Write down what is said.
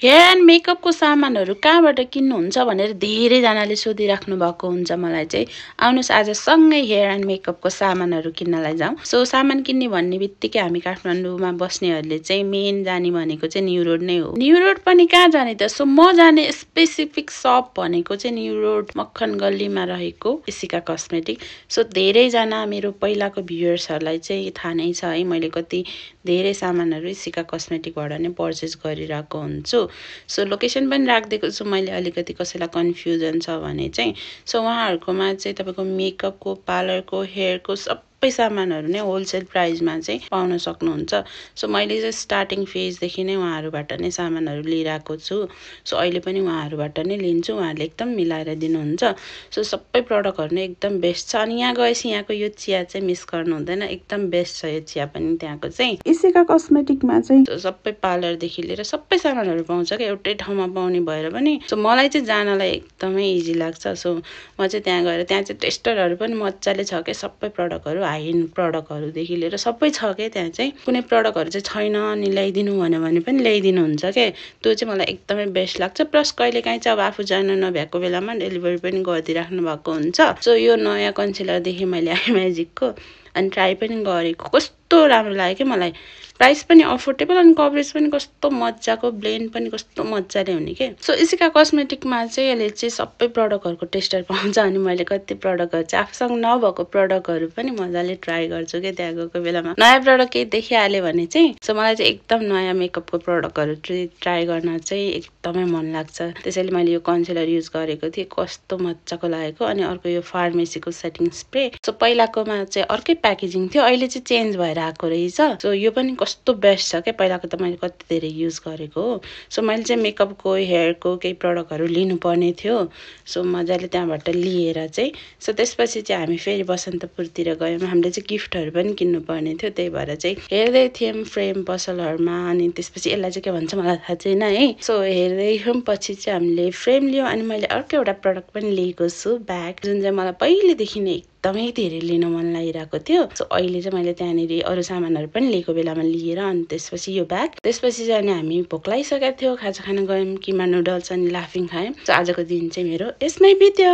Hair and मेकअपको सामानहरू कहाँबाट किन्नुहुन्छ भनेर धेरैजनाले सोधिराख्नु भएको हुन्छ मलाई चाहिँ। आउनुहोस् आज सँगै हेयर एन्ड मेकअपको सामानहरू किन्नलाई जाउँ। सो सामान किन्ने भन्ने बित्तिकै हामी काठमाडौँमा बस्नेहरूले चाहिँ मेन जाने भनेको चाहिँ न्यू रोड नै हो। न्यू रोड पनि कहाँ जाने त? सो म जाने स्पेसिफिक सप भनेको चाहिँ न्यू रोड मक्खन गल्लीमा रहेको इसिका कस्मेटिक। सो धेरैजना मेरो पहिलाको भ्युअर्सहरूलाई चाहिँ थाहा नै छ है, मैले कति धेरै सामानहरू इसिका कस्मेटिकबाट नै पर्चेस गरिरहेको हुन्छु। सो लोकेसन पनि राखिदिएको छु मैले, अलिकति कसैलाई कन्फ्युजन छ भने चाहिँ। सो उहाँहरूकोमा चाहिँ तपाईँको मेकअपको, पार्लरको, हेयरको सबै सामानहरू नै होलसेल प्राइसमा चाहिँ पाउन सक्नुहुन्छ। सो मैले चाहिँ स्टार्टिङ फेजदेखि नै उहाँहरूबाट नै सामानहरू लिइरहेको छु। सो अहिले पनि उहाँहरूबाट नै लिन्छु, उहाँहरूले एकदम मिलाएर दिनुहुन्छ। सो सबै प्रडक्टहरू नै एकदम बेस्ट छ। अनि यहाँ गएपछि यहाँको यो चिया चाहिँ मिस गर्नु हुँदैन, एकदम बेस्ट छ यो चिया पनि त्यहाँको चाहिँ। इसिका कस्मेटिकमा चाहिँ सबै पार्लरदेखि लिएर सबै सामानहरू पाउँछ क्या एउटै ठाउँमा पाउने भएर पनि। सो मलाई चाहिँ जानलाई एकदमै इजी लाग्छ। सो म चाहिँ त्यहाँ गएर, त्यहाँ चाहिँ टेस्टरहरू पनि मजाले छ क्या, सबै प्रडक्टहरू हाई एन्ड प्रडक्टहरूदेखि लिएर सबै छ क्या त्यहाँ चाहिँ। कुनै प्रडक्टहरू चाहिँ छैन अनि ल्याइदिनु भन्यो भने पनि ल्याइदिनुहुन्छ क्या। त्यो चाहिँ मलाई एकदमै बेस्ट लाग्छ। प्लस कहिलेकाहीँ चाहिँ अब आफू जान नभएको बेलामा डेलिभरी पनि गरिदिइराख्नु भएको हुन्छ। सो यो नयाँ कन्सिलर देखेँ मैले आइम्याजिकको अनि ट्राई पनि गरेको, कस्तो राम्रो लाग्यो क्या मलाई। प्राइस पनि अफोर्डेबल अनि कभरेज पनि कस्तो मजाको, ब्लेन्ड पनि कस्तो मजाले हुने के। सो इसिका कस्मेटिकमा चाहिँ यसले चाहिँ सबै प्रडक्टहरूको टेस्टर पाउँछ अनि मैले कति प्रडक्टहरू चाहिँ आफूसँग नभएको प्रडक्टहरू पनि मजाले ट्राई गर्छु क्या त्यहाँ गएको बेलामा। नयाँ प्रडक्ट केही देखिहाल्यो भने चाहिँ। सो मलाई चाहिँ एकदम नयाँ मेकअपको प्रडक्टहरू ट्राई गर्न चाहिँ एकदमै मन लाग्छ। त्यसैले मैले यो कन्सिलर युज गरेको थिएँ, कस्तो मजाको लागेको। अनि अर्को यो फार्मेसीको सेटिङ स्प्रे। सो पहिलाकोमा चाहिँ अर्कै प्याकेजिङ थियो, अहिले चाहिँ चेन्ज भएर आएको रहेछ। सो यो पनि कस्तो बेस्ट छ क्या, पहिलाको त मैले कति धेरै युज गरेको हो। सो मैले चाहिँ मेकअपको, हेयरको केही प्रडक्टहरू लिनुपर्ने थियो। सो मजाले त्यहाँबाट लिएर चाहिँ, सो त्यसपछि चाहिँ हामी फेरि बसन्तपुरतिर गयौँ। हामीले चाहिँ गिफ्टहरू पनि किन्नुपर्ने थियो, त्यही भएर चाहिँ हेर्दै थियौँ फ्रेम पसलहरूमा। अनि त्यसपछि यसलाई चाहिँ के भन्छ मलाई थाहा छैन है। सो हेर्दै थियौँ, पछि चाहिँ हामीले फ्रेम लियौँ। अनि मैले अर्को एउटा प्रडक्ट पनि लिएको छु, ब्याग, जुन चाहिँ मलाई पहिलेदेखि नै एकदमै धेरै लिन मन लागिरहेको थियो। सो अहिले चाहिँ मैले त्यहाँनिर अरू सामानहरू पनि लिएको बेलामा लिएर अनि त्यसपछि यो ब्याग। त्यसपछि चाहिँ अनि हामी भोक लागिसकेको थियो, खाजा खान गयौँ, किमा नुडल्स अनि लाफिङ खायौँ। सो आजको दिन चाहिँ मेरो यसमै बित्यो।